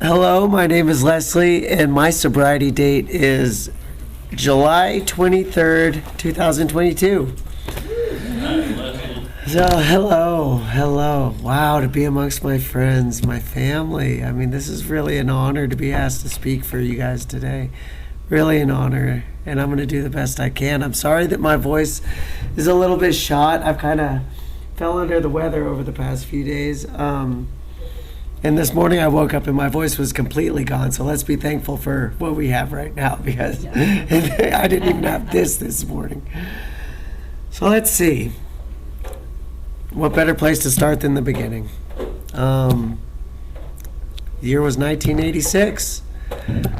Hello, my name is Leslie, and my sobriety date is July 23rd, 2022. So, hello. Wow, to be amongst my friends, my family. I mean, this is really an honor to be asked to speak for you guys today. Really an honor, and I'm going to do the best I can. I'm sorry that my voice is a little bit shot. I've kind of fell under the weather over the past few days. And this morning I woke up and my voice was completely gone. So let's be thankful for what we have right now, because I didn't even have this morning. So let's see. What better place to start than the beginning? The year was 1986.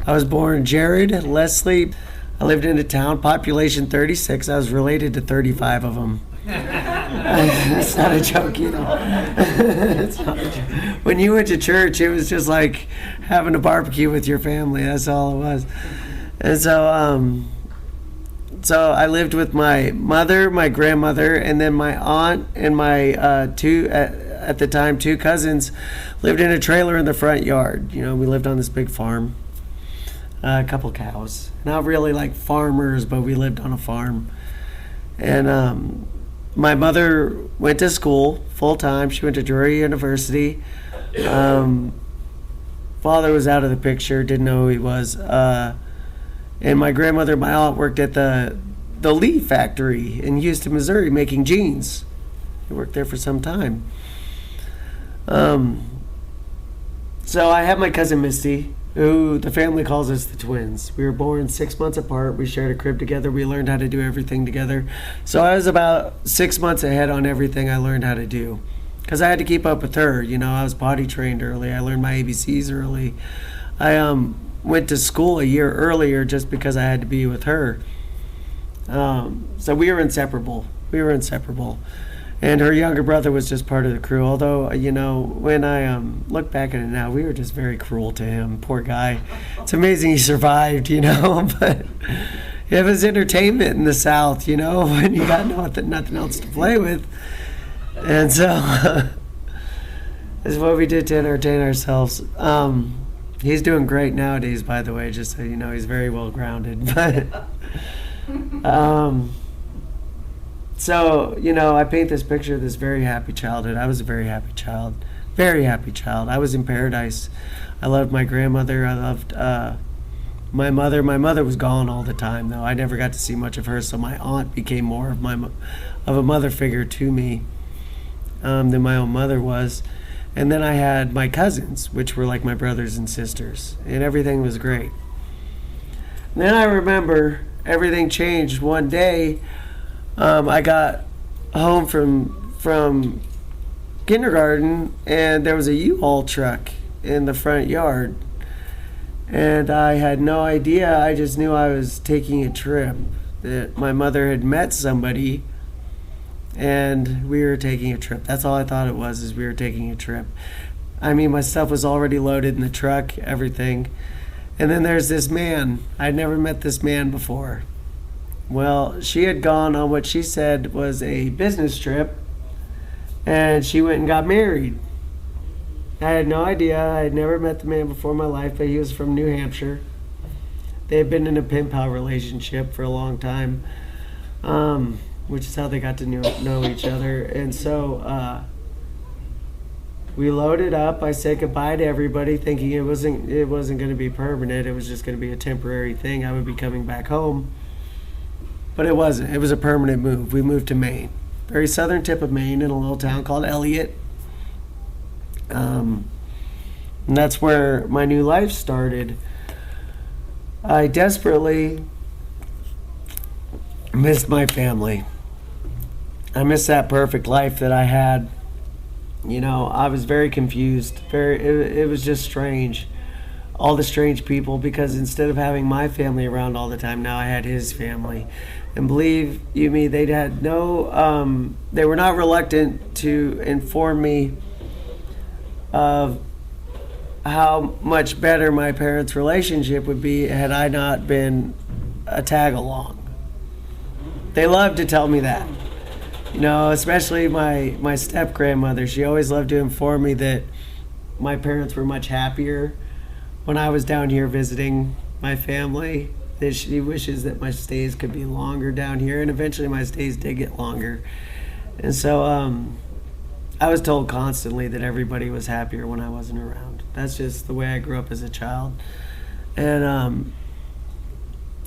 I was born Jared Leslie. I lived in a town, population 36. I was related to 35 of them. It's not a joke, you know. It's not a joke. When you went to church, it was just like having a barbecue with your family. That's all it was. And so I lived with my mother, my grandmother, and then my aunt and my at the time two cousins lived in a trailer in the front yard. You know, we lived on this big farm. A couple cows. Not really like farmers, but we lived on a farm. And my mother went to school full time. She went to Drury University. Father was out of the picture, didn't know who he was. And my grandmother, my aunt, worked at the Lee factory in Houston, Missouri, making jeans. He worked there for some time. So I have my cousin Misty, who the family calls us the twins. We were born 6 months apart. We shared a crib together. We learned how to do everything together. So I was about 6 months ahead on everything I learned how to do, because I had to keep up with her. You know, I was potty trained early. I learned my ABCs early. I went to school a year earlier just because I had to be with her. So we were inseparable. And her younger brother was just part of the crew. Although, you know, when I look back at it now, we were just very cruel to him. Poor guy. It's amazing he survived, you know. But it was entertainment in the South, you know, when you got nothing else to play with. And so this is what we did to entertain ourselves. He's doing great nowadays, by the way, just so you know. He's very well grounded. But so, you know, I paint this picture of this very happy childhood. I was a very happy child. I was in paradise. I loved my grandmother. I loved my mother. My mother was gone all the time, though. I never got to see much of her, so my aunt became more of a mother figure to me than my own mother was. And then I had my cousins, which were like my brothers and sisters, and everything was great. And then I remember everything changed one day. I got home from kindergarten, and there was a U-Haul truck in the front yard. And I had no idea. I just knew I was taking a trip, that my mother had met somebody, and we were taking a trip. That's all I thought it was, is we were taking a trip. I mean, my stuff was already loaded in the truck, everything. And then there's this man. I'd never met this man before. Well, she had gone on what she said was a business trip, and she went and got married. I had no idea. I had never met the man before in my life, but he was from New Hampshire. They had been in a pen pal relationship for a long time, which is how they got to know each other. And so we loaded up. I said goodbye to everybody, thinking it wasn't going to be permanent. It was just going to be a temporary thing. I would be coming back home. But it wasn't. It was a permanent move. We moved to Maine, very southern tip of Maine, in a little town called Elliott. And that's where my new life started. I desperately missed my family. I missed that perfect life that I had. You know, I was very confused. It was just strange. All the strange people, because instead of having my family around all the time, now I had his family. And believe you me, they had they were not reluctant to inform me of how much better my parents' relationship would be had I not been a tag along. They loved to tell me that. You know, especially my step grandmother. She always loved to inform me that my parents were much happier when I was down here visiting my family. That she wishes that my stays could be longer down here, and eventually my stays did get longer. And so I was told constantly that everybody was happier when I wasn't around. That's just the way I grew up as a child. And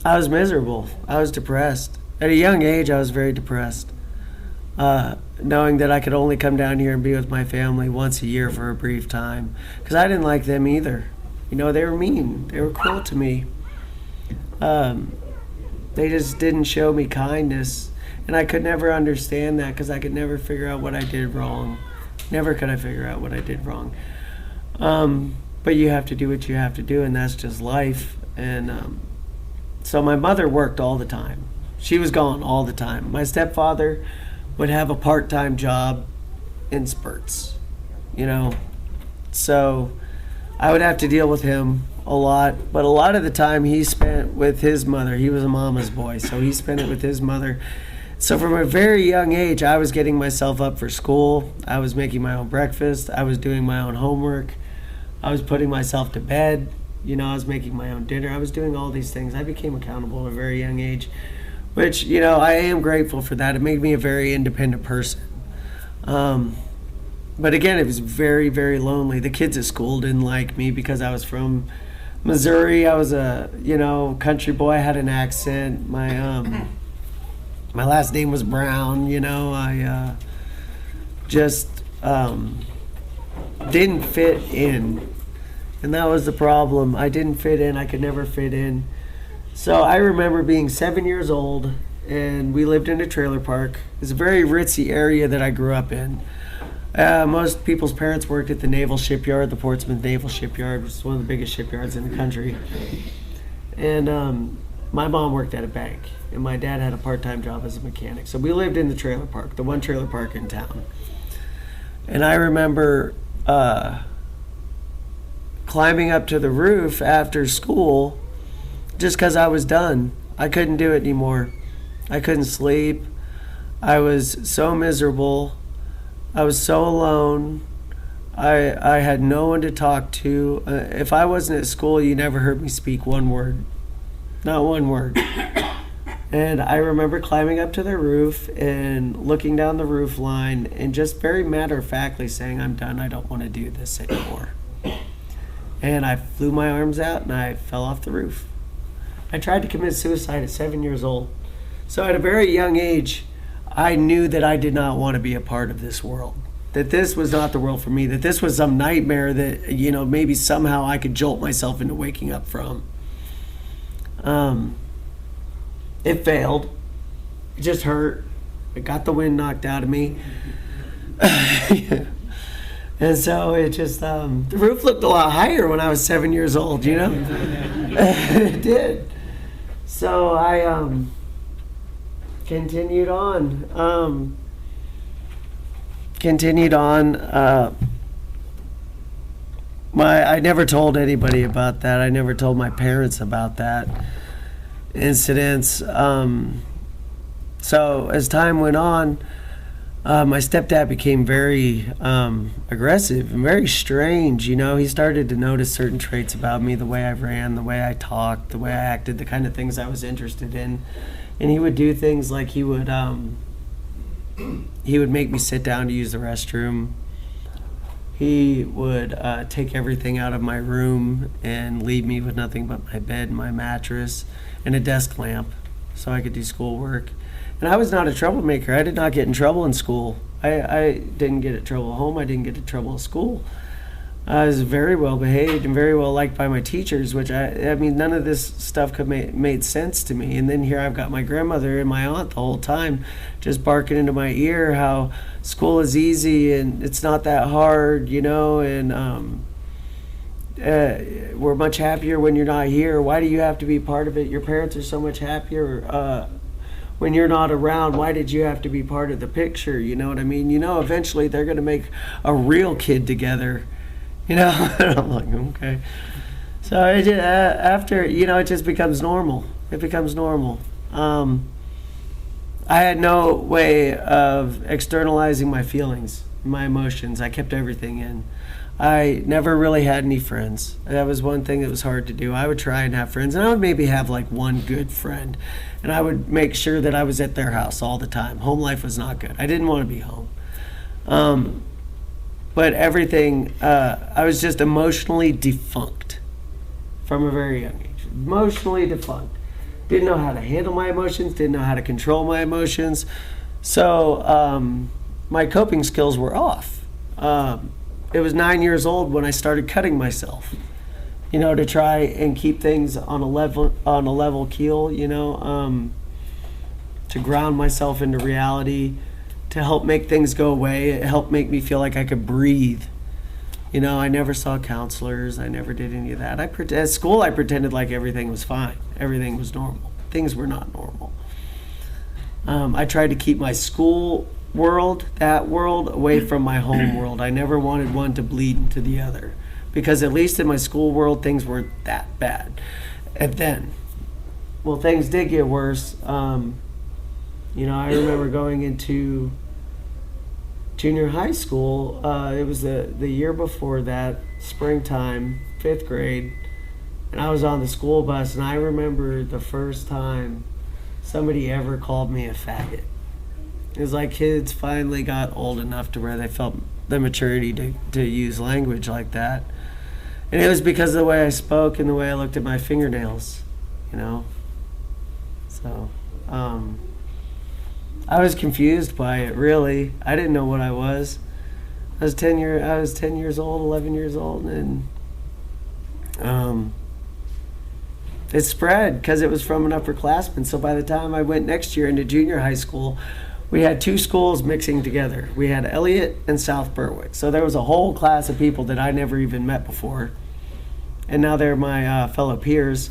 I was miserable. I was depressed. At a young age, I was very depressed. Knowing that I could only come down here and be with my family once a year for a brief time. Because I didn't like them either. You know, they were mean. They were cruel to me. They just didn't show me kindness. And I could never understand that because I could never figure out what I did wrong. Never could I figure out what I did wrong. But you have to do what you have to do, and that's just life. And so my mother worked all the time. She was gone all the time. My stepfather would have a part-time job in spurts, you know. So I would have to deal with him a lot, but a lot of the time he spent with his mother. He was a mama's boy, so he spent it with his mother. So from a very young age, I was getting myself up for school. I was making my own breakfast. I was doing my own homework. I was putting myself to bed. You know, I was making my own dinner. I was doing all these things. I became accountable at a very young age, which, you know, I am grateful for that. It made me a very independent person. But again, it was very, very lonely. The kids at school didn't like me because I was from Missouri. I was a, you know, country boy. I had an accent. My last name was Brown. You know, I just didn't fit in. And that was the problem. I didn't fit in. I could never fit in. So I remember being 7 years old, and we lived in a trailer park. It's a very ritzy area that I grew up in. Most people's parents worked at the Naval Shipyard, the Portsmouth Naval Shipyard, which is one of the biggest shipyards in the country. And my mom worked at a bank, and my dad had a part-time job as a mechanic. So we lived in the trailer park, the one trailer park in town. And I remember climbing up to the roof after school just because I was done. I couldn't do it anymore. I couldn't sleep. I was so miserable. I was so alone. I had no one to talk to. If I wasn't at school, you never heard me speak one word. Not one word. And I remember climbing up to the roof and looking down the roof line and just very matter-of-factly saying, I'm done. I don't want to do this anymore. And I flew my arms out and I fell off the roof. I tried to commit suicide at 7 years old. So at a very young age, I knew that I did not want to be a part of this world. That this was not the world for me. That this was some nightmare that, you know, maybe somehow I could jolt myself into waking up from. It failed. It just hurt. It got the wind knocked out of me. And so it just, the roof looked a lot higher when I was 7 years old, you know? It did. So I continued on. I never told anybody about that. I never told my parents about that incidents. So as time went on, my stepdad became very aggressive and very strange. You know, he started to notice certain traits about me, the way I ran, the way I talked, the way I acted, the kind of things I was interested in. And he would do things like he would make me sit down to use the restroom. He would take everything out of my room and leave me with nothing but my bed, my mattress, and a desk lamp so I could do schoolwork. And I was not a troublemaker. I did not get in trouble in school. I didn't get in trouble at home. I didn't get in trouble at school. I was very well behaved and very well liked by my teachers, which I mean, none of this stuff could made sense to me. And then here I've got my grandmother and my aunt the whole time just barking into my ear how school is easy and it's not that hard, you know, and we're much happier when you're not here. Why do you have to be part of it? Your parents are so much happier when you're not around. Why did you have to be part of the picture? You know what I mean? You know, eventually they're going to make a real kid together. You know, and I'm like, okay. So it just, after, you know, it just becomes normal. It becomes normal. I had no way of externalizing my feelings, my emotions. I kept everything in. I never really had any friends. That was one thing that was hard to do. I would try and have friends, and I would maybe have like one good friend, and I would make sure that I was at their house all the time. Home life was not good. I didn't want to be home. But everything, I was just emotionally defunct from a very young age. Emotionally defunct. Didn't know how to handle my emotions, didn't know how to control my emotions. So my coping skills were off. It was 9 years old when I started cutting myself, to try and keep things on a level keel, to ground myself into reality, to help make things go away. It helped make me feel like I could breathe. I never saw counselors. I never did any of that. At school, I pretended like everything was fine. Everything was normal. Things were not normal. I tried to keep my school world, that world, away from my home world. I never wanted one to bleed into the other, because at least in my school world, things weren't that bad. And then, things did get worse. I remember going into junior high school. It was the year before that, springtime, 5th grade, and I was on the school bus, and I remember the first time somebody ever called me a faggot. It was like kids finally got old enough to where they felt the maturity to use language like that. And it was because of the way I spoke and the way I looked at my fingernails, So, I was confused by it, really. I didn't know what I was. I was 10 years old, 11 years old, and it spread because it was from an upperclassman. So by the time I went next year into junior high school, we had two schools mixing together. We had Elliott and South Berwick. So there was a whole class of people that I never even met before. And now they're my fellow peers.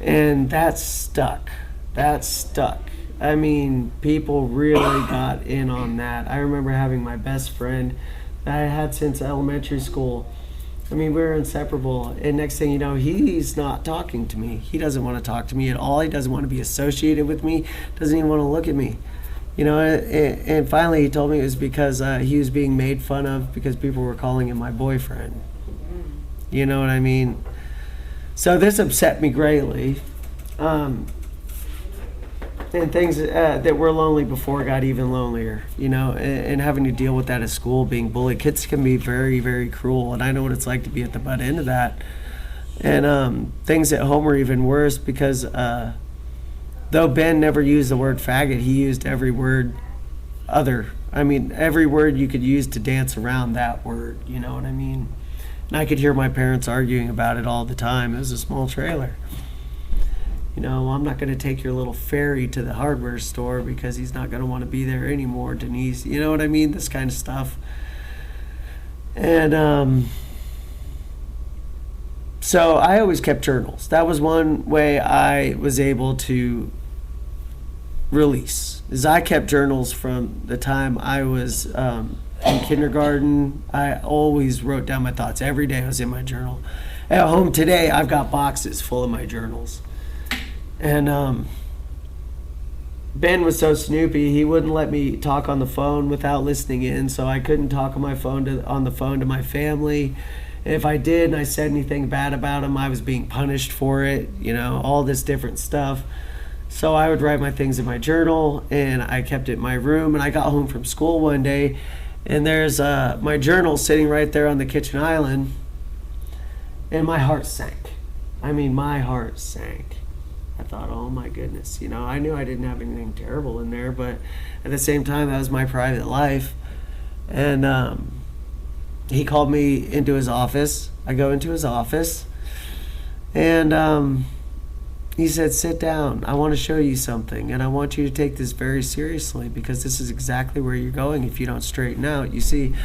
And that stuck. I mean, people really got in on that. I remember having my best friend that I had since elementary school. I mean, we were inseparable. And next thing you know, he's not talking to me. He doesn't want to talk to me at all. He doesn't want to be associated with me. Doesn't even want to look at me. And finally he told me it was because he was being made fun of because people were calling him my boyfriend. You know what I mean? So this upset me greatly. And things that were lonely before got even lonelier, and having to deal with that at school, being bullied. Kids can be very, very cruel, and I know what it's like to be at the butt end of that. And things at home were even worse because though Ben never used the word faggot, he used every word every word you could use to dance around that word, you know what I mean? And I could hear my parents arguing about it all the time. It was a small trailer. I'm not going to take your little fairy to the hardware store because he's not going to want to be there anymore, Denise. You know what I mean? This kind of stuff. And so I always kept journals. That was one way I was able to release, is I kept journals from the time I was in kindergarten. I always wrote down my thoughts. Every day I was in my journal. At home today, I've got boxes full of my journals. And Ben was so snoopy, he wouldn't let me talk on the phone without listening in, so I couldn't talk on the phone to my family. And if I did and I said anything bad about him, I was being punished for it, all this different stuff. So I would write my things in my journal, and I kept it in my room. And I got home from school one day, and there's my journal sitting right there on the kitchen island, and my heart sank. My heart sank. I thought, oh my goodness, I knew I didn't have anything terrible in there, but at the same time, that was my private life. And he called me into his office. I go into his office, and he said, sit down. I want to show you something, and I want you to take this very seriously because this is exactly where you're going if you don't straighten out. You see,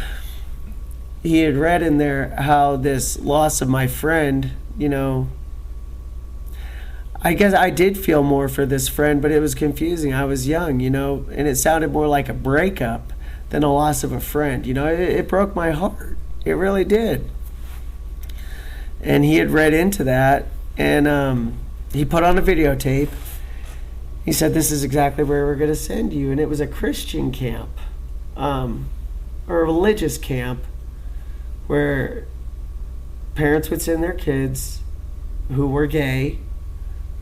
he had read in there how this loss of my friend, I guess I did feel more for this friend, but it was confusing. I was young, and it sounded more like a breakup than a loss of a friend. It broke my heart. It really did. And he had read into that, and he put on a videotape. He said, this is exactly where we're going to send you. And it was a Christian camp, or a religious camp, where parents would send their kids who were gay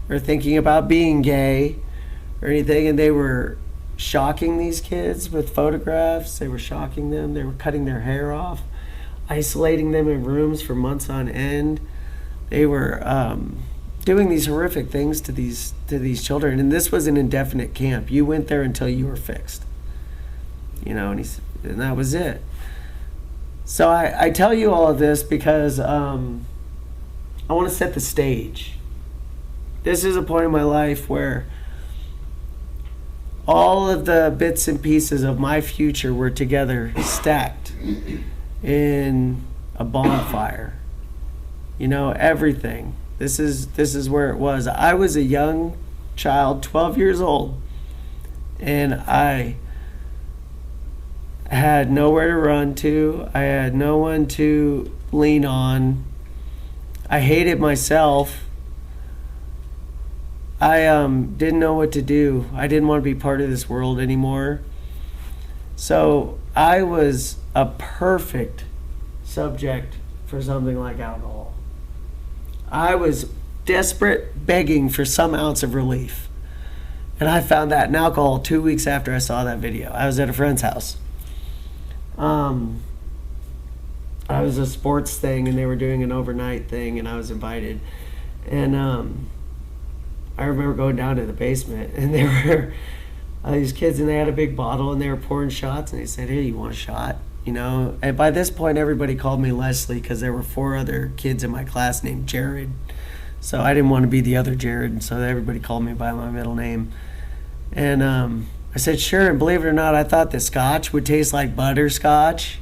or thinking about being gay or anything, and they were shocking these kids with photographs. They were shocking them. They were cutting their hair off, isolating them in rooms for months on end. They were doing these horrific things to these children, and this was an indefinite camp. You went there until you were fixed, and that was it. So I tell you all of this because I want to set the stage. This is a point in my life where all of the bits and pieces of my future were together, stacked in a bonfire. Everything. This is where it was. I was a young child, 12 years old, and I had nowhere to run to. I had no one to lean on. I hated myself. I didn't know what to do. I didn't want to be part of this world anymore. So I was a perfect subject for something like alcohol. I was desperate, begging for some ounce of relief. And I found that in alcohol 2 weeks after I saw that video. I was at a friend's house. I was a sports thing, and they were doing an overnight thing, and I was invited. And I remember going down to the basement, and there were these kids, and they had a big bottle, and they were pouring shots, and they said, "Hey, you want a shot?" And by this point, everybody called me Leslie because there were 4 other kids in my class named Jared. So I didn't want to be the other Jared, and so everybody called me by my middle name. And I said, sure, and believe it or not, I thought the scotch would taste like butterscotch.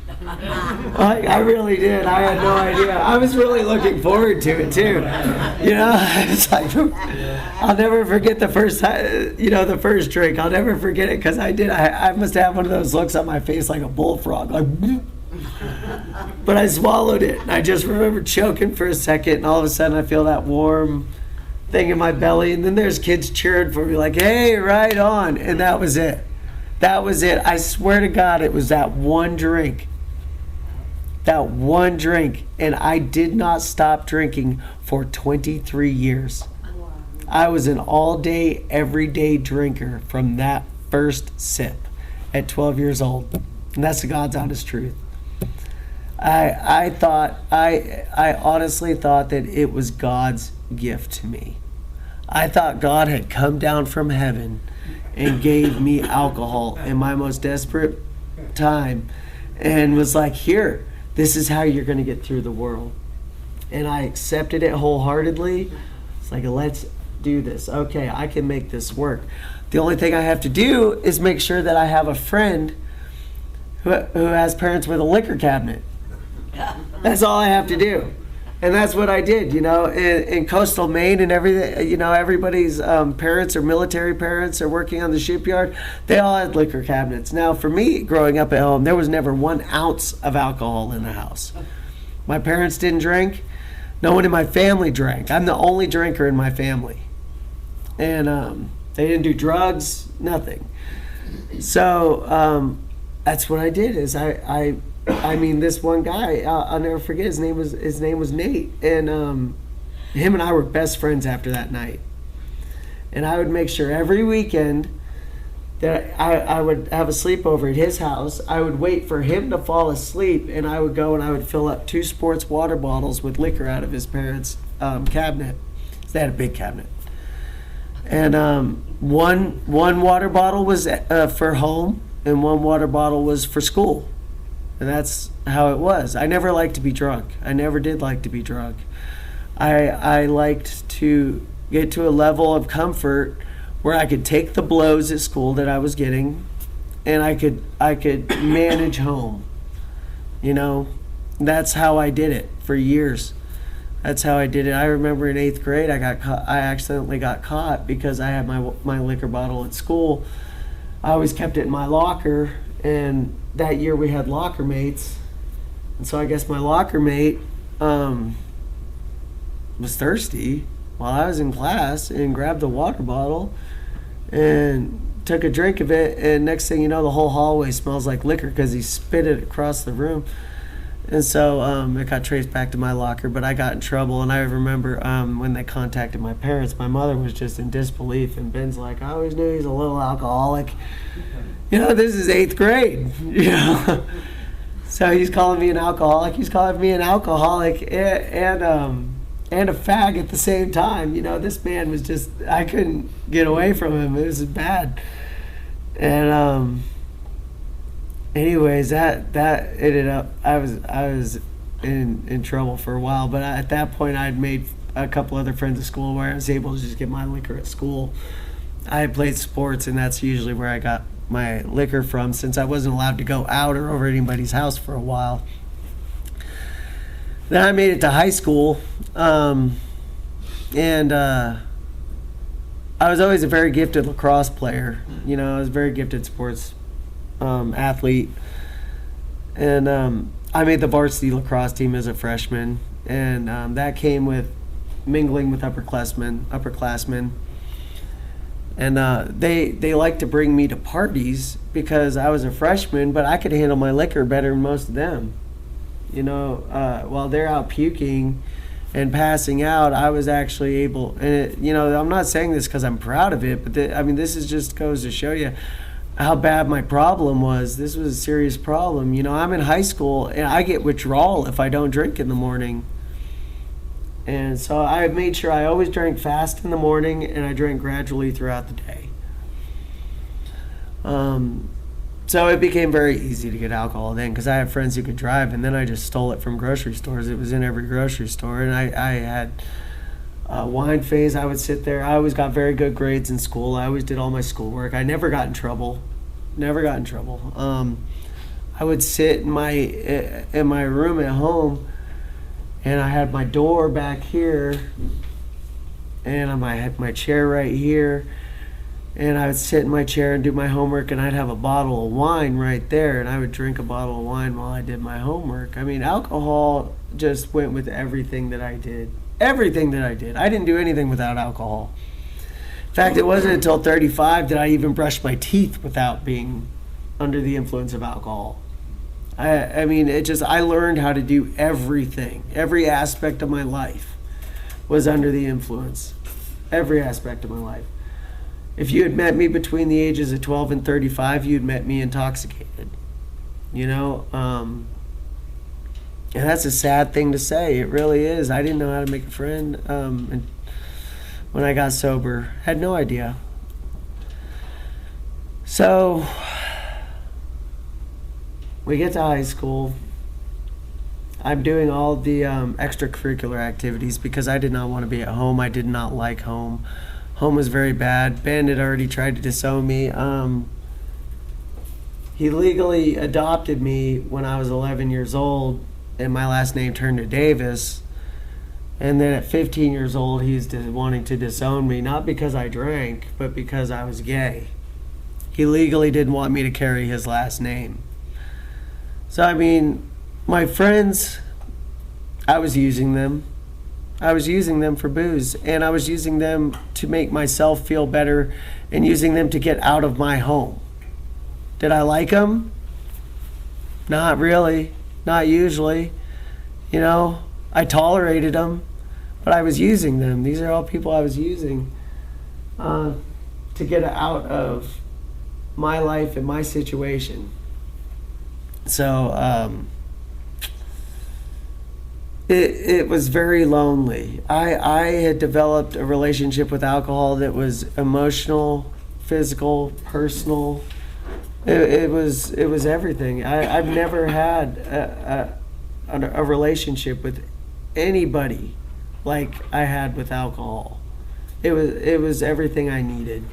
I really did. I had no idea. I was really looking forward to it, too. It's like, I'll never forget the first time, the first drink. I'll never forget it because I must have one of those looks on my face like a bullfrog, like, but I swallowed it. And I just remember choking for a second, and all of a sudden I feel that warm thing in my belly, and then there's kids cheering for me like, hey, right on. And that was it. I swear to God, it was that one drink, and I did not stop drinking for 23 years. I was an all-day, everyday drinker from that first sip at 12 years old, and that's the God's honest truth. I honestly thought that it was God's gift to me. I thought God had come down from heaven and gave me alcohol in my most desperate time and was like, here, this is how you're going to get through the world. And I accepted it wholeheartedly. It's like, let's do this. Okay, I can make this work. The only thing I have to do is make sure that I have a friend who has parents with a liquor cabinet. That's all I have to do. And that's what I did, in coastal Maine and everything. Everybody's parents or military parents are working on the shipyard. They all had liquor cabinets. Now, for me, growing up at home, there was never 1 ounce of alcohol in the house. My parents didn't drink. No one in my family drank. I'm the only drinker in my family. And they didn't do drugs, nothing. So that's what I did. Is I mean, this one guy, I'll never forget. His name was Nate, and him and I were best friends after that night. And I would make sure every weekend that I would have a sleepover at his house. I would wait for him to fall asleep, and I would go and I would fill up 2 sports water bottles with liquor out of his parents' cabinet. So they had a big cabinet, and one water bottle was for home, and 1 water bottle was for school. And that's how it was. I never liked to be drunk. I never did like to be drunk. I liked to get to a level of comfort where I could take the blows at school that I was getting, and I could manage home. That's how I did it for years. That's how I did it. I remember in 8th grade, I accidentally got caught because I had my liquor bottle at school. I always kept it in my locker, and that year we had locker mates, and so I guess my locker mate was thirsty while I was in class and grabbed the water bottle and took a drink of it, and next thing you know, the whole hallway smells like liquor because he spit it across the room. And so it got traced back to my locker, but I got in trouble. And I remember when they contacted my parents, my mother was just in disbelief. And Ben's like, I always knew he's a little alcoholic. This is 8th grade, So he's calling me an alcoholic. He's calling me an alcoholic and a fag at the same time. This man was just, I couldn't get away from him. It was bad. And anyways, that ended up, I was in trouble for a while, but at that point I'd made a couple other friends at school where I was able to just get my liquor at school. I had played sports, and that's usually where I got my liquor from, since I wasn't allowed to go out or over at anybody's house for a while. Then I made it to high school, and I was always a very gifted lacrosse player. I was a very gifted sports athlete, and I made the varsity lacrosse team as a freshman, and that came with mingling with upperclassmen, and they liked to bring me to parties because I was a freshman, but I could handle my liquor better than most of them. While they're out puking and passing out, I was actually able, and I'm not saying this because I'm proud of it, but this is just goes to show you how bad my problem was. This was a serious problem. I'm in high school and I get withdrawal if I don't drink in the morning. And so I made sure I always drank fast in the morning, and I drank gradually throughout the day. So it became very easy to get alcohol then because I had friends who could drive, and then I just stole it from grocery stores. It was in every grocery store, and I had a wine phase. I would sit there. I always got very good grades in school. I always did all my schoolwork. I never got in trouble. I would sit in my room at home, and I had my door back here, and I had my chair right here, and I would sit in my chair and do my homework, and I'd have a bottle of wine right there, and I would drink a bottle of wine while I did my homework. Alcohol just went with everything that I did. Everything that I did. I didn't do anything without alcohol. In fact, it wasn't until 35 that I even brushed my teeth without being under the influence of alcohol. I learned how to do everything. Every aspect of my life was under the influence. Every aspect of my life. If you had met me between the ages of 12 and 35, you'd met me intoxicated. And that's a sad thing to say. It really is. I didn't know how to make a friend and when I got sober. Had no idea. So we get to high school. I'm doing all the extracurricular activities because I did not want to be at home. I did not like home. Home was very bad. Ben had already tried to disown me. He legally adopted me when I was 11 years old, and my last name turned to Davis. And then at 15 years old, he's wanting to disown me, not because I drank, but because I was gay. He legally didn't want me to carry his last name. So, my friends, I was using them. I was using them for booze, and I was using them to make myself feel better and using them to get out of my home. Did I like them? Not really. Not usually. I tolerated them, but I was using them. These are all people I was using to get out of my life and my situation. So it was very lonely. I had developed a relationship with alcohol that was emotional, physical, personal. It was everything. I've never had a relationship with anybody like I had with alcohol. It was everything I needed.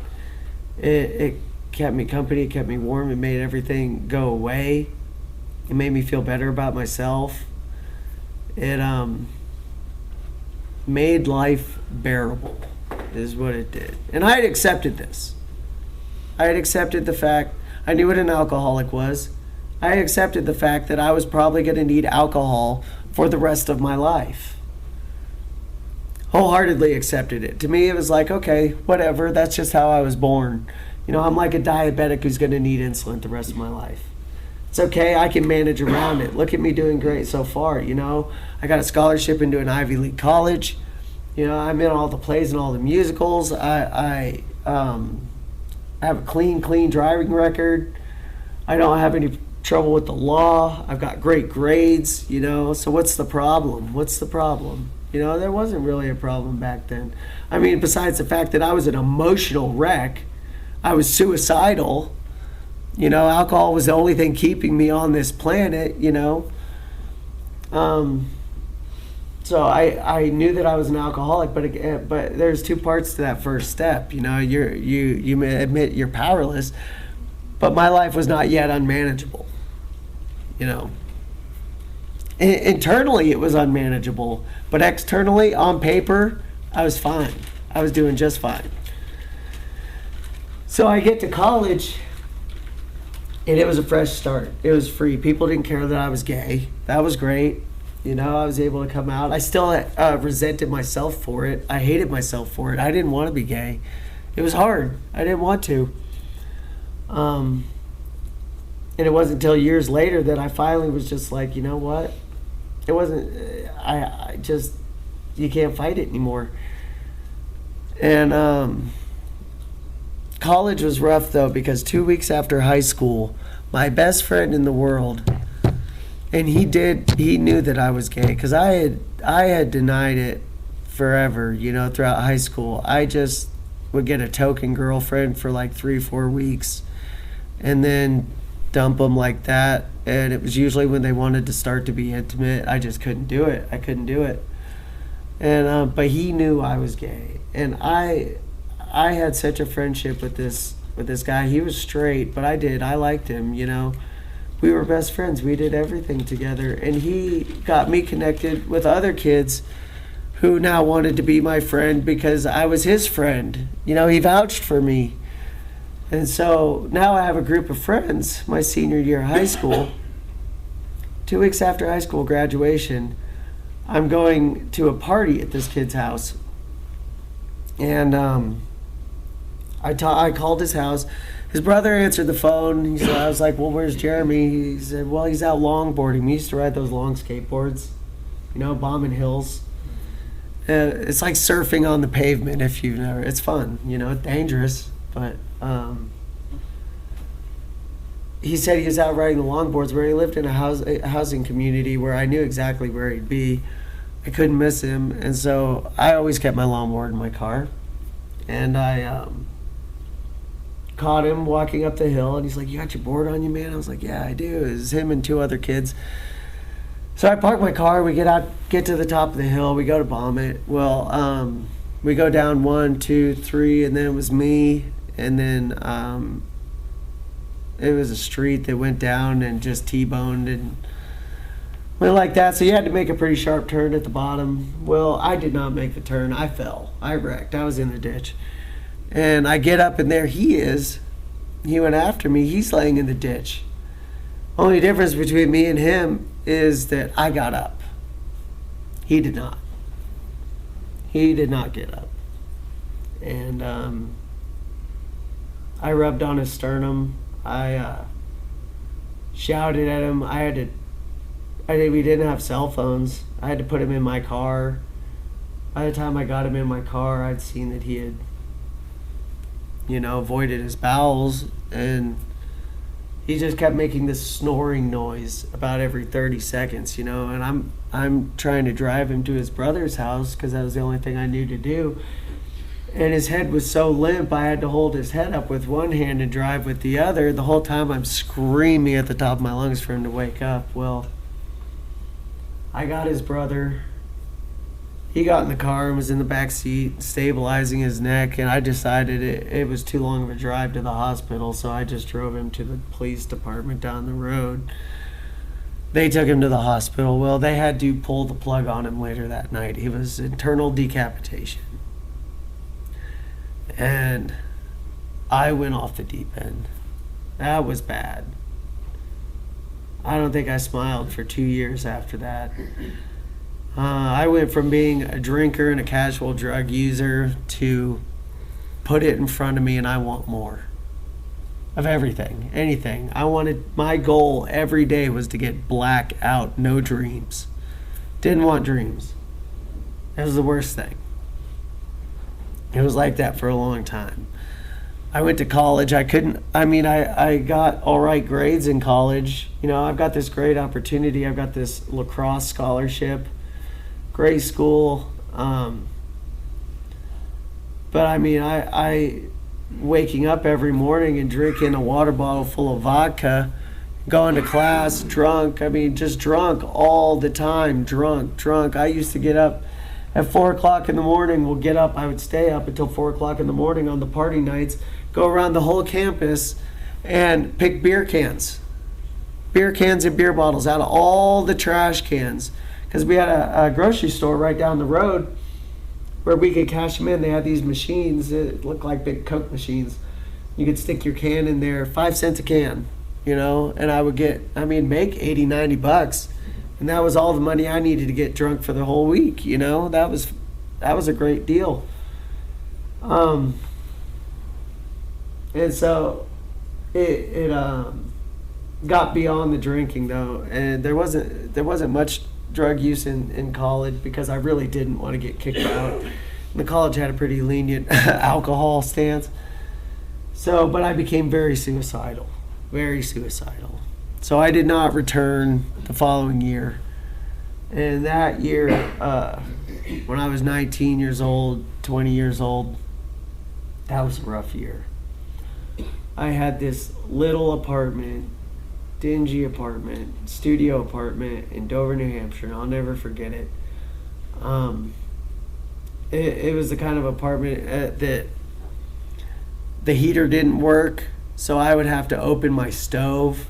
It kept me company, it kept me warm, it made everything go away. It made me feel better about myself. It made life bearable, is what it did. And I had accepted this. I had accepted the fact, I knew what an alcoholic was. I had accepted the fact that I was probably going to need alcohol for the rest of my life. Wholeheartedly accepted it. To me, it was like, okay, whatever, that's just how I was born. I'm like a diabetic who's going to need insulin the rest of my life. It's okay. I can manage around it. Look at me doing great so far. I got a scholarship into an Ivy League college. I'm in all the plays and all the musicals. I have a clean driving record. I don't have any trouble with the law. I've got great grades, so what's the problem? There wasn't really a problem back then. I mean, besides the fact that I was an emotional wreck, I was suicidal. Alcohol was the only thing keeping me on this planet, So I knew that I was an alcoholic, but there's two parts to that first step. You may admit you're powerless, but my life was not yet unmanageable. Internally it was unmanageable, but externally, on paper, I was fine. I was doing just fine. So I get to college, and it was a fresh start. It was free. People didn't care that I was gay. That was great. I was able to come out. I still resented myself for it. I hated myself for it. I didn't want to be gay. It was hard. I didn't want to. And it wasn't until years later that I finally was just like, you know what? It wasn't, I just, you can't fight it anymore. And college was rough though, because 2 weeks after high school, my best friend in the world, and he knew that I was gay, because I had denied it forever, throughout high school. I just would get a token girlfriend for like 3-4 weeks and then dump them like that. And it was usually when they wanted to start to be intimate. I just couldn't do it. I couldn't do it. And but he knew I was gay, and I had such a friendship with this guy. He was straight, but I liked him. We were best friends. We did everything together, and he got me connected with other kids who now wanted to be my friend because I was his friend. He vouched for me. And so now I have a group of friends my senior year of high school. 2 weeks after high school graduation, I'm going to a party at this kid's house. And I called his house. His brother answered the phone. I was like, well, where's Jeremy? He said, well, he's out longboarding. We used to ride those long skateboards, bombing hills. It's like surfing on the pavement if you've never. It's fun, it's dangerous, but he said he was out riding the longboards, where he lived in a housing community where I knew exactly where he'd be. I couldn't miss him, and so I always kept my longboard in my car. And I caught him walking up the hill, and he's like, you got your board on you, man? I was like, yeah, I do. It was him and 2 other kids. So I park my car, we get to the top of the hill, we go to bomb it. Well, we go down 1, 2, 3, and then it was me, and then it was a street that went down and just T-boned and went like that. So you had to make a pretty sharp turn at the bottom. Well, I did not make the turn. I fell. I wrecked. I was in the ditch. And I get up, and there he is. He went after me. He's laying in the ditch. Only difference between me and him is that I got up. He did not. He did not get up. And I rubbed on his sternum. I shouted at him. We didn't have cell phones. I had to put him in my car. By the time I got him in my car, I'd seen that he had, avoided his bowels, and he just kept making this snoring noise about every 30 seconds, and I'm trying to drive him to his brother's house because that was the only thing I knew to do. And his head was so limp, I had to hold his head up with one hand and drive with the other. The whole time I'm screaming at the top of my lungs for him to wake up. Well, I got his brother. He got in the car and was in the back seat, stabilizing his neck, and I decided it was too long of a drive to the hospital, so I just drove him to the police department down the road. They took him to the hospital. Well, they had to pull the plug on him later that night. He was internal decapitation. And I went off the deep end. That was bad. I don't think I smiled for 2 years after that. I went from being a drinker and a casual drug user to put it in front of me and I want more. of everything, anything. My goal every day was to get black out, no dreams. Didn't want dreams. That was the worst thing. It was like that for a long time. I went to college. I got all right grades in college. I've got this great opportunity. I've got this lacrosse scholarship, great school. But I waking up every morning and drinking a water bottle full of vodka, going to class drunk. Just drunk all the time. Drunk. I used to get up at 4 o'clock in the morning. I would stay up until 4 o'clock in the morning on the party nights, go around the whole campus and pick beer cans and beer bottles out of all the trash cans. Because we had a grocery store right down the road where we could cash them in. They had these machines that looked like big Coke machines. You could stick your can in there, 5 cents a can, and I would make $80-$90. And that was all the money I needed to get drunk for the whole week, That was a great deal. And so it got beyond the drinking though, and there wasn't much drug use in college because I really didn't want to get kicked out. The college had a pretty lenient alcohol stance. So, but I became very suicidal. So I did not return the following year. And that year, when I was 19 years old, 20 years old, that was a rough year. I had this little apartment, dingy apartment, studio apartment in Dover, New Hampshire. I'll never forget it. It was the kind of apartment that the heater didn't work, so I would have to open my stove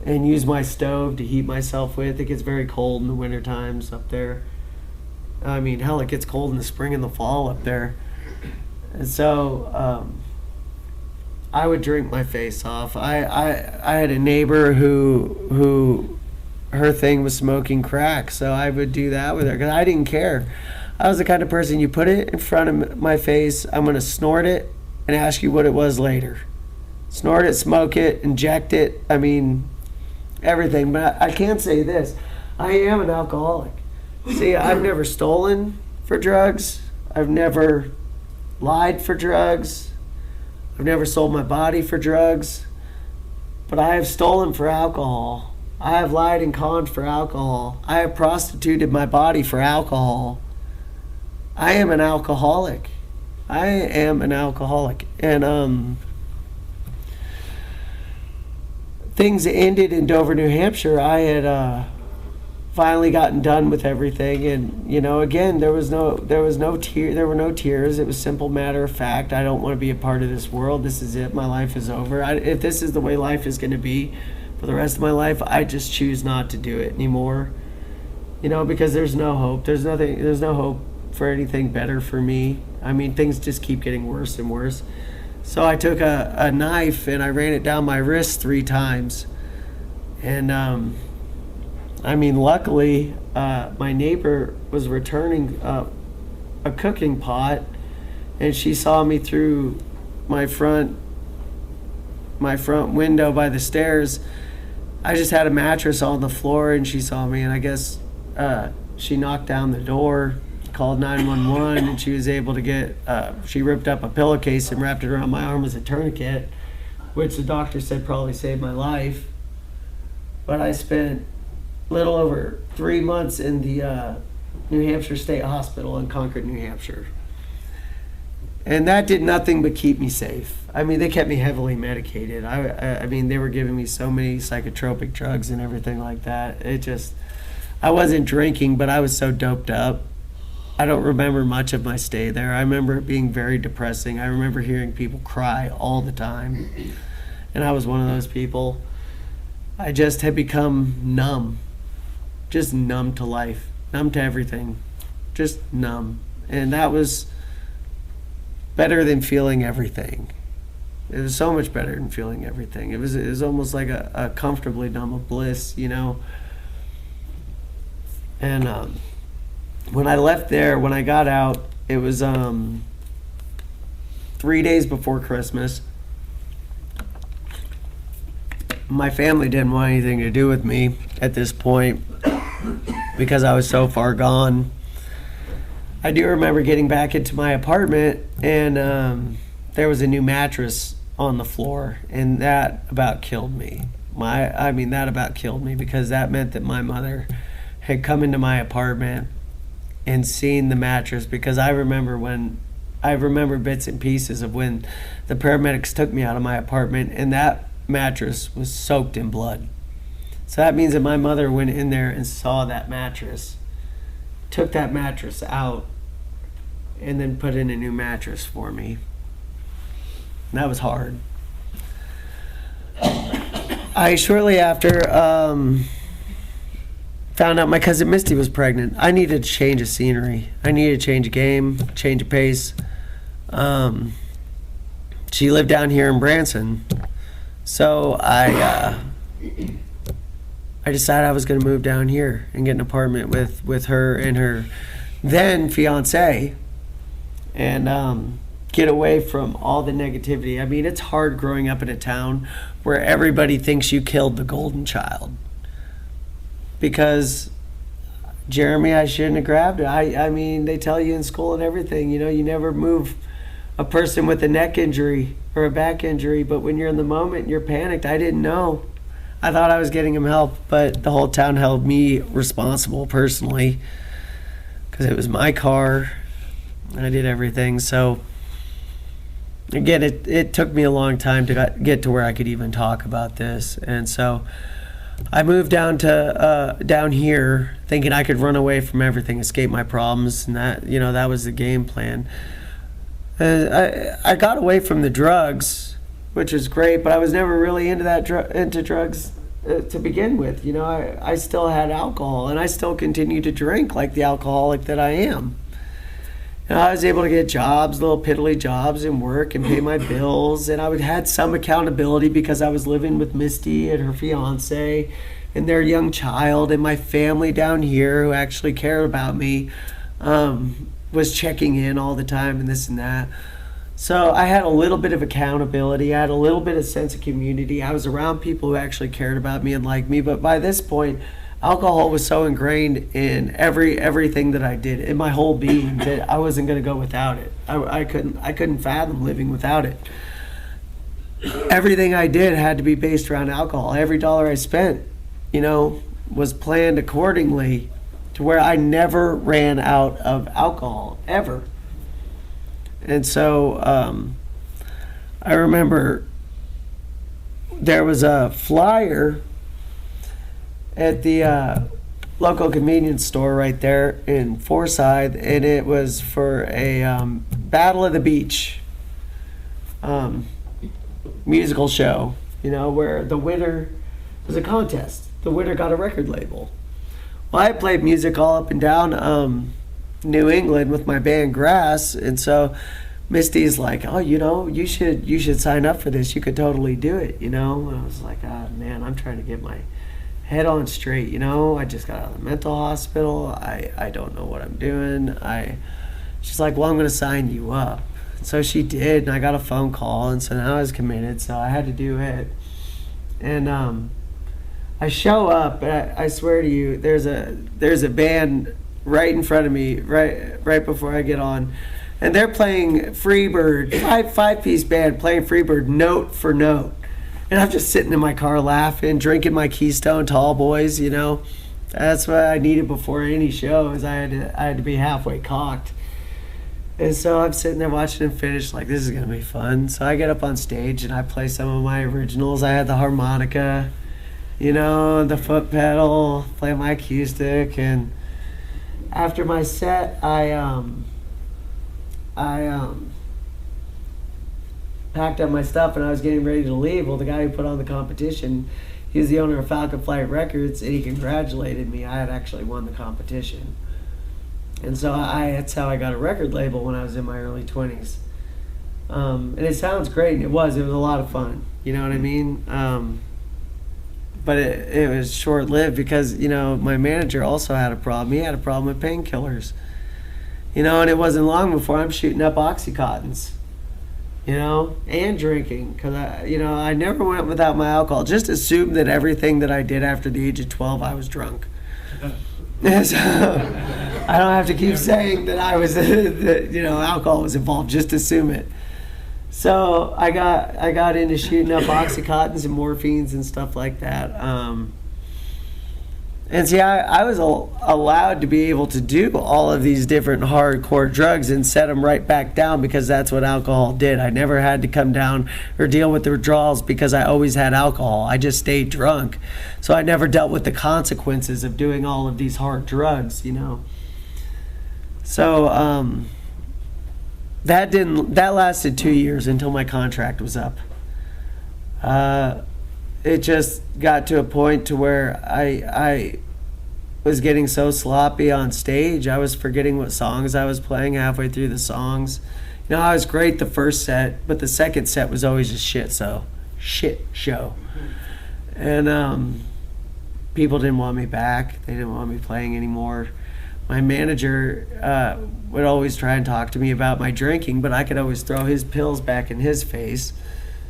and use my stove to heat myself with. It gets very cold in the winter times up there. Hell, it gets cold in the spring and the fall up there. And so I would drink my face off. I had a neighbor who her thing was smoking crack, so I would do that with her because I didn't care. I was the kind of person, you put it in front of my face, I'm going to snort it and ask you what it was later. Snort it, smoke it, inject it, everything. But I can't say this. I am an alcoholic. See, I've never stolen for drugs. I've never lied for drugs. I've never sold my body for drugs. But I have stolen for alcohol. I have lied and conned for alcohol. I have prostituted my body for alcohol. I am an alcoholic. And things ended in Dover, New Hampshire. I had finally gotten done with everything, and again, there were no tears. It was simple matter of fact. I don't want to be a part of this world. This is it. My life is over. If this is the way life is going to be for the rest of my life, I just choose not to do it anymore. Because there's no hope. There's no hope for anything better for me. Things just keep getting worse and worse. So I took a knife and I ran it down my wrist 3 times. And luckily, my neighbor was returning a cooking pot, and she saw me through my front window by the stairs. I just had a mattress on the floor, and she saw me, and I guess she knocked down the door, called 911, and she was able to get, she ripped up a pillowcase and wrapped it around my arm as a tourniquet, which the doctor said probably saved my life. But I spent a little over 3 months in the New Hampshire State Hospital in Concord, New Hampshire. And that did nothing but keep me safe. They kept me heavily medicated. They were giving me so many psychotropic drugs and everything like that. I wasn't drinking, but I was so doped up. I don't remember much of my stay there. I remember it being very depressing. I remember hearing people cry all the time. And I was one of those people. I just had become numb. Just numb to life. Numb to everything. Just numb. And that was better than feeling everything. It was so much better than feeling everything. It was almost like a comfortably numb of bliss, And when I left there, when I got out, it was 3 days before Christmas. my family didn't want anything to do with me at this point because I was so far gone. I do remember getting back into my apartment, and there was a new mattress on the floor, and that about killed me. That about killed me, because that meant that my mother had come into my apartment and seen the mattress, because I remember bits and pieces of when the paramedics took me out of my apartment, and that mattress was soaked in blood. So that means that my mother went in there and saw that mattress, took that mattress out, and then put in a new mattress for me. And that was hard. I shortly after found out my cousin Misty was pregnant. I needed to change of scenery. I needed to change a game, change of pace. She lived down here in Branson. So I decided I was going to move down here and get an apartment with her and her then fiance, and get away from all the negativity. I mean, it's hard growing up in a town where everybody thinks you killed the golden child. Because, Jeremy, I shouldn't have grabbed it. I mean, they tell you in school and everything, you never move a person with a neck injury or a back injury, but when you're in the moment, you're panicked. I didn't know. I thought I was getting him help, but the whole town held me responsible personally, because it was my car. I did everything. So, again, it took me a long time to get to where I could even talk about this. And so I moved down here thinking I could run away from everything, escape my problems, and that was the game plan. I got away from the drugs, which was great, but I was never really into drugs to begin with. I still had alcohol, and I still continue to drink like the alcoholic that I am. And I was able to get jobs, little piddly jobs, and work and pay my bills, and I had some accountability because I was living with Misty and her fiance and their young child, and my family down here who actually cared about me was checking in all the time and this and that. So I had a little bit of accountability. I had a little bit of sense of community. I was around people who actually cared about me and liked me. But by this point, alcohol was so ingrained in everything that I did, in my whole being, that I wasn't going to go without it. I couldn't fathom living without it. Everything I did had to be based around alcohol. Every dollar I spent, was planned accordingly to where I never ran out of alcohol, ever. And so I remember there was a flyer at the local convenience store right there in Forsyth, and it was for a Battle of the Beach musical show, where the winner was a contest. The winner got a record label. Well, I played music all up and down New England with my band Grass, and so Misty's like, oh, you should sign up for this. You could totally do it, And I was like, oh, man, I'm trying to get my head on straight, I just got out of the mental hospital. I don't know what I'm doing. She's like, well, I'm going to sign you up. So she did, and I got a phone call, and so now I was committed, so I had to do it. And I show up, but I swear to you, there's a band right in front of me, right before I get on, and they're playing Freebird, five-piece band playing Freebird note for note. And I'm just sitting in my car laughing, drinking my Keystone Tall Boys, That's what I needed before any show, is I had to be halfway cocked. And so I'm sitting there watching them finish, like, this is going to be fun. So I get up on stage and I play some of my originals. I had the harmonica, the foot pedal, play my acoustic. And after my set, I packed up my stuff and I was getting ready to leave. Well, the guy who put on the competition, he was the owner of Falcon Flight Records, and he congratulated me. I had actually won the competition. And so that's how I got a record label when I was in my early 20s. And it sounds great, and it was a lot of fun. You know what I mean? But it was short-lived because, my manager also had a problem. He had a problem with painkillers. And it wasn't long before I'm shooting up Oxycontins. and drinking, because I never went without my alcohol. Just assumed that everything that I did after the age of 12, I was drunk. So, I don't have to keep saying that I was, alcohol was involved. Just assume it. So I got into shooting up Oxycontins and morphines and stuff like that. And see, I was allowed to be able to do all of these different hardcore drugs and set them right back down, because that's what alcohol did. I never had to come down or deal with the withdrawals because I always had alcohol. I just stayed drunk. So I never dealt with the consequences of doing all of these hard drugs, So that lasted 2 years until my contract was up. It just got to a point to where I was getting so sloppy on stage. I was forgetting what songs I was playing halfway through the songs. I was great the first set, but the second set was always a shit show. And people didn't want me back. They didn't want me playing anymore. My manager would always try and talk to me about my drinking, but I could always throw his pills back in his face.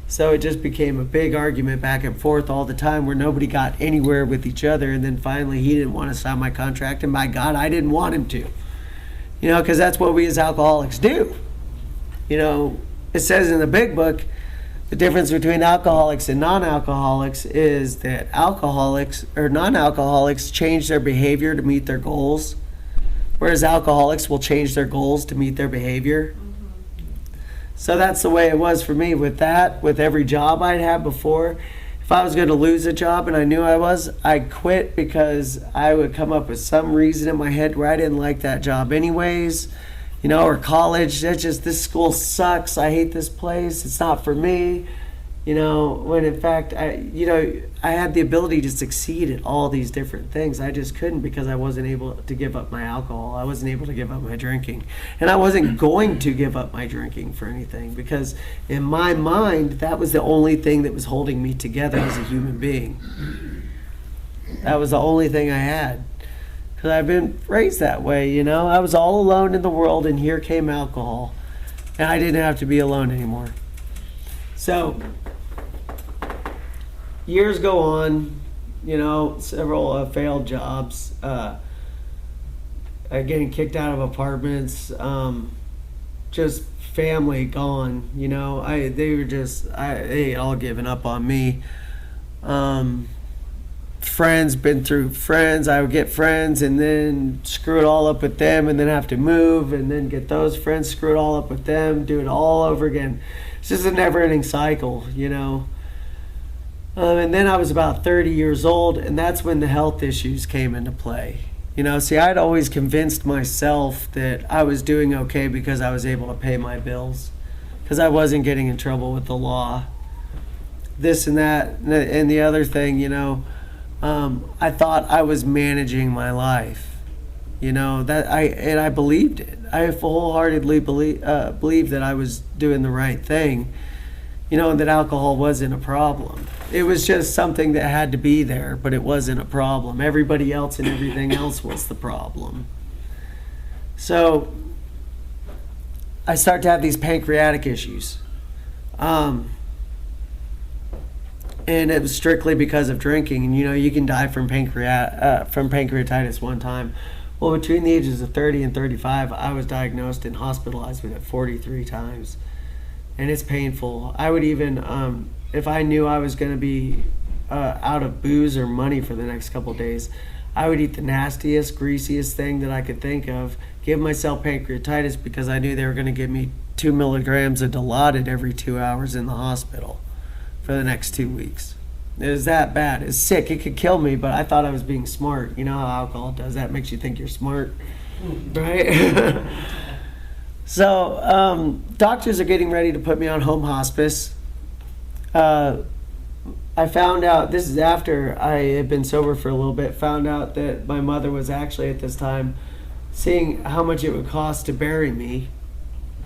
So it just became a big argument back and forth all the time, where nobody got anywhere with each other. And then finally he didn't want to sign my contract, and by God, I didn't want him to. Because that's what we as alcoholics do. It says in the big book, the difference between alcoholics and non-alcoholics is that alcoholics or non-alcoholics change their behavior to meet their goals, whereas alcoholics will change their goals to meet their behavior. So that's the way it was for me with that. With every job I'd had before, if I was going to lose a job and I knew I was, I'd quit, because I would come up with some reason in my head where I didn't like that job anyways, or college. This school sucks. I hate this place. It's not for me. When in fact, I had the ability to succeed at all these different things. I just couldn't, because I wasn't able to give up my alcohol. I wasn't able to give up my drinking. And I wasn't going to give up my drinking for anything, because in my mind, that was the only thing that was holding me together as a human being. That was the only thing I had. Because I've been raised that way, I was all alone in the world, and here came alcohol. And I didn't have to be alone anymore. So years go on, several failed jobs, getting kicked out of apartments, just family gone. They had all given up on me. Friends, been through friends. I would get friends and then screw it all up with them, and then have to move, and then get those friends, screw it all up with them, do it all over again. It's just a never-ending cycle, and then I was about 30 years old, and that's when the health issues came into play. I'd always convinced myself that I was doing okay because I was able to pay my bills, because I wasn't getting in trouble with the law, this and that, and the other thing, I thought I was managing my life, I believed it. I wholeheartedly believed that I was doing the right thing, and that alcohol wasn't a problem. It was just something that had to be there, but it wasn't a problem. Everybody else and everything else was the problem. So I start to have these pancreatic issues. And it was strictly because of drinking. And you can die from pancreatitis one time. Well, between the ages of 30 and 35, I was diagnosed and hospitalized with it 43 times. And it's painful. I would even, if I knew I was going to be out of booze or money for the next couple of days, I would eat the nastiest, greasiest thing that I could think of, give myself pancreatitis, because I knew they were going to give me 2 milligrams of Dilaudid every 2 hours in the hospital for the next 2 weeks. It was that bad. It's sick. It could kill me, but I thought I was being smart. You know how alcohol does that? Makes you think you're smart, right? So doctors are getting ready to put me on home hospice. I found out, this is after I had been sober for a little bit, found out that my mother was actually at this time seeing how much it would cost to bury me,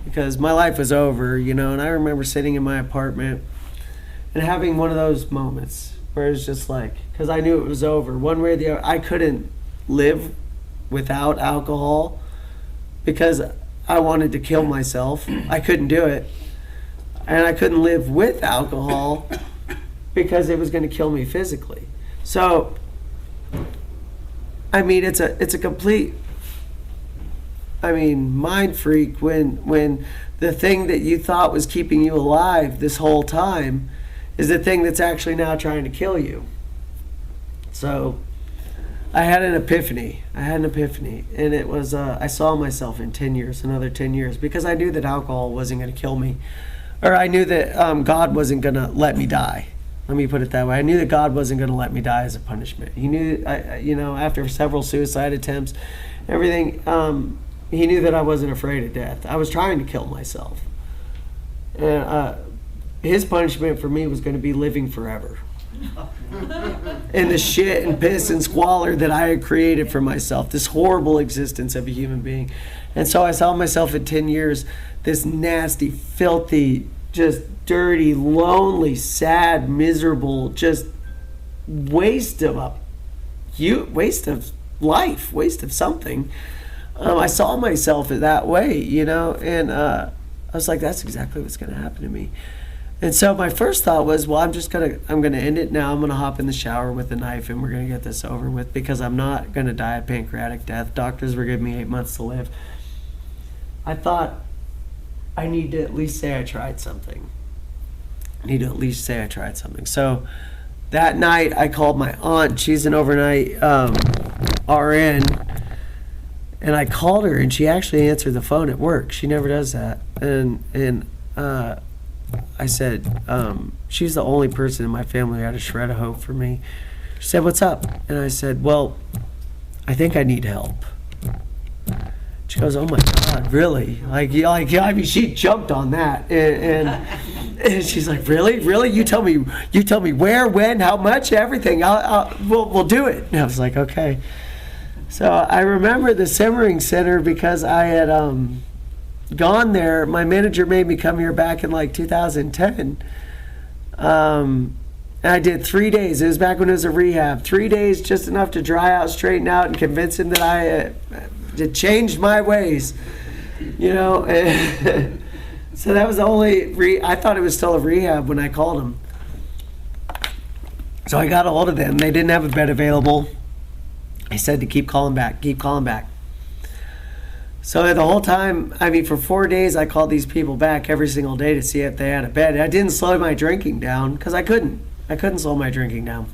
because my life was over, and I remember sitting in my apartment and having one of those moments where it's just like, because I knew it was over. One way or the other, I couldn't live without alcohol because I wanted to kill myself. I couldn't do it. and I couldn't live with alcohol because it was going to kill me physically. So, I mean, it's a complete, mind freak when the thing that you thought was keeping you alive this whole time is the thing that's actually now trying to kill you. So I had an epiphany, and it was, I saw myself in 10 years, another 10 years, because I knew that alcohol wasn't going to kill me, or I knew that God wasn't going to let me die. Let me put it that way. I knew that God wasn't going to let me die as a punishment. He knew, after several suicide attempts, everything, he knew that I wasn't afraid of death. I was trying to kill myself. And his punishment for me was going to be living forever. And the shit and piss and squalor that I had created for myself, this horrible existence of a human being. And so I saw myself in 10 years, this nasty, filthy, just dirty, lonely, sad, miserable, just waste of life, waste of something. I saw myself that way, and I was like, that's exactly what's going to happen to me. And so my first thought was, well, I'm going to end it now. I'm going to hop in the shower with a knife and we're going to get this over with, because I'm not going to die a pancreatic death. Doctors were giving me 8 months to live. I thought, I need to at least say I tried something. So that night I called my aunt. She's an overnight RN. And I called her, and she actually answered the phone at work. She never does that. And I said, she's the only person in my family who had a shred of hope for me. She said, what's up? And I said, well, I think I need help. She goes, oh my God, really? She jumped on that. And she's like, really? You tell me where, when, how much, everything. We'll do it. And I was like, okay. So I remember the Simmering Center because I had gone there. My manager made me come here back in like 2010. And I did 3 days. It was back when it was a rehab. 3 days, just enough to dry out, straighten out, and convince him that I had changed my ways. And so that was the only, I thought it was still a rehab when I called him. So I got a hold of them. They didn't have a bed available. I said to keep calling back. So the whole time, for 4 days, I called these people back every single day to see if they had a bed. I didn't slow my drinking down because I couldn't slow my drinking down.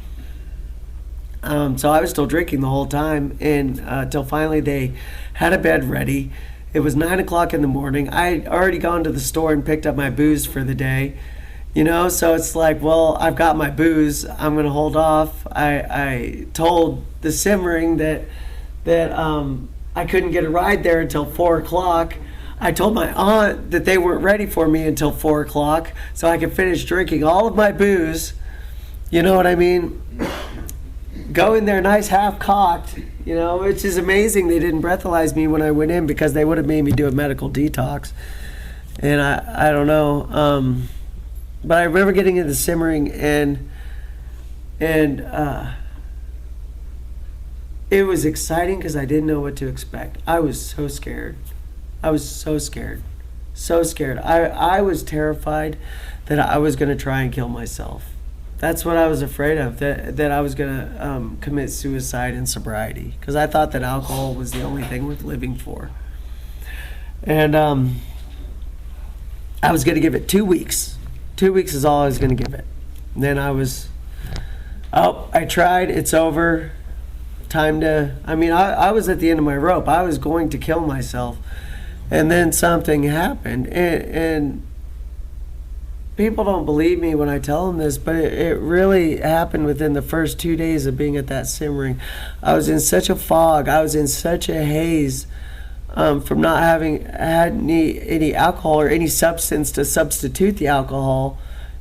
So I was still drinking the whole time, and till finally they had a bed ready. It was 9 o'clock in the morning. I'd already gone to the store and picked up my booze for the day. So it's like, well, I've got my booze. I'm going to hold off. I told the Simmering that I couldn't get a ride there until 4 o'clock. I told my aunt that they weren't ready for me until 4 o'clock so I could finish drinking all of my booze. You know what I mean? Go in there nice half-cocked, which is amazing. They didn't breathalyze me when I went in because they would have made me do a medical detox. And I don't know. But I remember getting into the Simmering, and it was exciting because I didn't know what to expect. I was so scared. I was terrified that I was going to try and kill myself. That's what I was afraid of, that I was going to commit suicide in sobriety, because I thought that alcohol was the only thing worth living for. And I was going to give it 2 weeks. 2 weeks is all I was going to give it. And then I tried, it's over. Time to, I was at the end of my rope. I was going to kill myself. And then something happened. And people don't believe me when I tell them this, but it really happened within the first 2 days of being at that Simmering. I was in such a fog. I was in such a haze from not having had any alcohol or any substance to substitute the alcohol.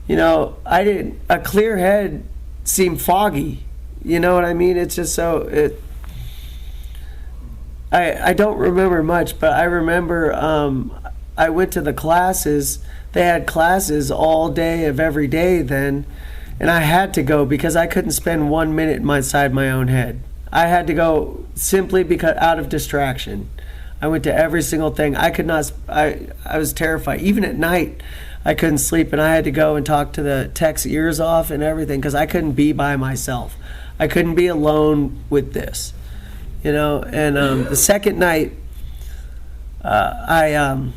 A clear head seemed foggy. You know what I mean? It's just I don't remember much, but I remember I went to the classes. They had classes all day of every day then, and I had to go because I couldn't spend 1 minute inside my own head. I had to go simply because out of distraction. I went to every single thing. I could not. I was terrified. Even at night, I couldn't sleep, and I had to go and talk to the tech's ears off and everything because I couldn't be by myself. I couldn't be alone with this, you know. And the second night, I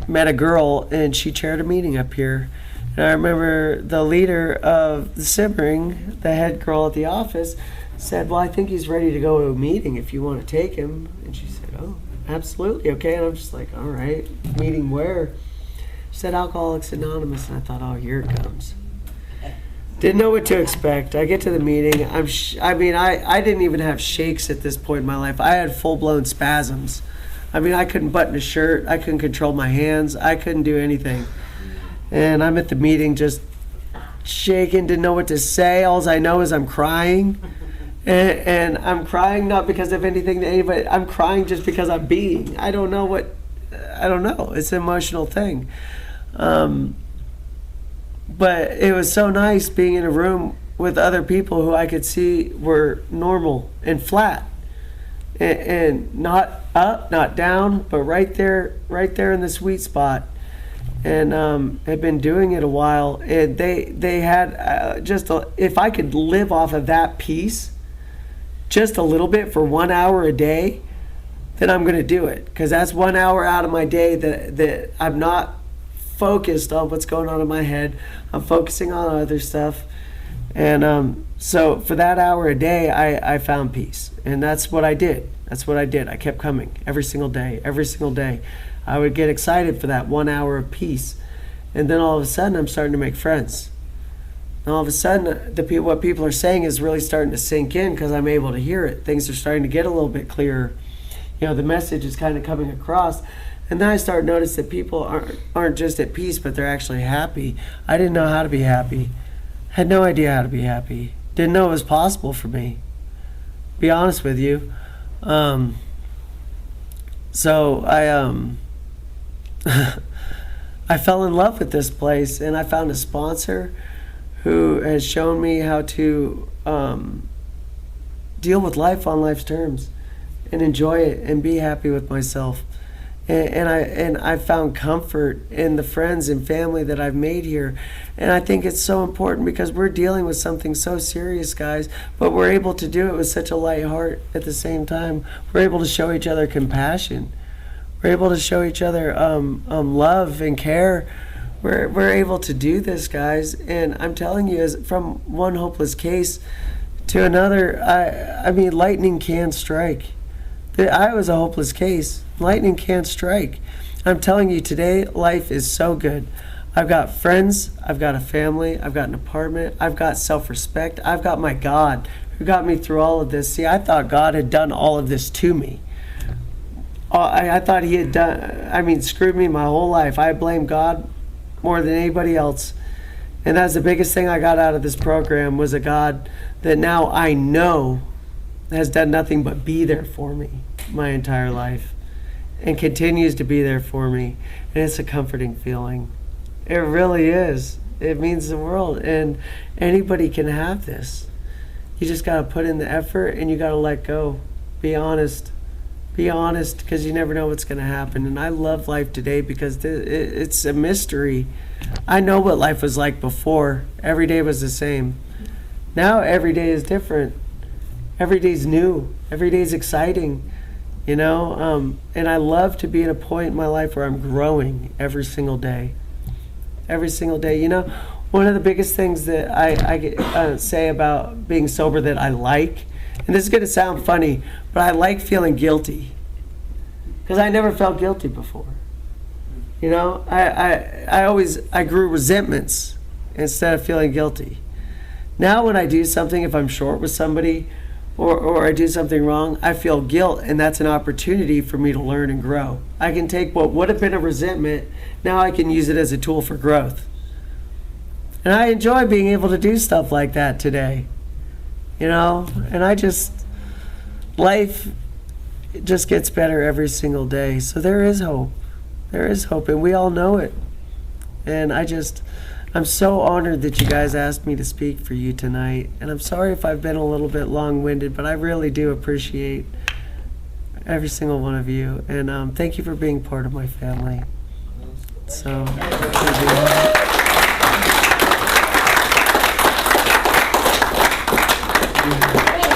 met a girl, and she chaired a meeting up here. And I remember the leader of the Simmering, the head girl at the office, said, well, I think he's ready to go to a meeting if you want to take him. And she said, oh, absolutely, okay. And I'm just like, all right, meeting where? She said, Alcoholics Anonymous. And I thought, oh, here it comes. Didn't know what to expect. I get to the meeting. I didn't even have shakes at this point in my life. I had full-blown spasms. I mean, I couldn't button a shirt. I couldn't control my hands. I couldn't do anything. And I'm at the meeting just shaking, didn't know what to say. All I know is I'm crying. And I'm crying not because of anything to anybody. I'm crying just because I'm being. I don't know. It's an emotional thing. But it was so nice being in a room with other people who I could see were normal and flat. And not up, not down, but right there in the sweet spot. And had been doing it a while. And they had if I could live off of that piece, just a little bit for 1 hour a day, then I'm going to do it. Because that's 1 hour out of my day that I'm not focused on what's going on in my head. I'm focusing on other stuff. And so for that hour a day, I found peace. And that's what I did. I kept coming every single day. I would get excited for that 1 hour of peace. And then all of a sudden, I'm starting to make friends. And all of a sudden, what people are saying is really starting to sink in because I'm able to hear it. Things are starting to get a little bit clearer. You know, the message is kind of coming across. And then I start to notice that people aren't just at peace, but they're actually happy. I didn't know how to be happy. Had no idea how to be happy. Didn't know it was possible for me. Be honest with you. So I fell in love with this place, and I found a sponsor who has shown me how to deal with life on life's terms and enjoy it and be happy with myself. And I found comfort in the friends and family that I've made here. And I think it's so important because we're dealing with something so serious, guys, but we're able to do it with such a light heart at the same time. We're able to show each other compassion. We're able to show each other love and care. We're able to do this, guys. And I'm telling you, as from one hopeless case to another, I mean, lightning can strike. I was a hopeless case. Lightning can't strike. I'm telling you, today, life is so good. I've got friends. I've got a family. I've got an apartment. I've got self-respect. I've got my God who got me through all of this. See, I thought God had done all of this to me. I thought he had screwed me my whole life. I blame God more than anybody else. And that's the biggest thing I got out of this program, was a God that now I know has done nothing but be there for me my entire life and continues to be there for me. And it's a comforting feeling. It really is. It means the world. And anybody can have this. You just got to put in the effort and you got to let go. Be honest. Be honest, because you never know what's going to happen. And I love life today because it's a mystery. I know what life was like before. Every day was the same. Now every day is different. Every day's new. Every day's exciting. You know, and I love to be at a point in my life where I'm growing every single day. Every single day. You know, one of the biggest things that I say about being sober that I like, and this is going to sound funny, but I like feeling guilty. Because I never felt guilty before. You know, I grew resentments instead of feeling guilty. Now when I do something, if I'm short with somebody or I do something wrong, I feel guilt, and that's an opportunity for me to learn and grow. I can take what would have been a resentment, now I can use it as a tool for growth. And I enjoy being able to do stuff like that today. You know, and life just gets better every single day. So there is hope. There is hope, and we all know it. And I'm so honored that you guys asked me to speak for you tonight. And I'm sorry if I've been a little bit long-winded, but I really do appreciate every single one of you. And thank you for being part of my family. So.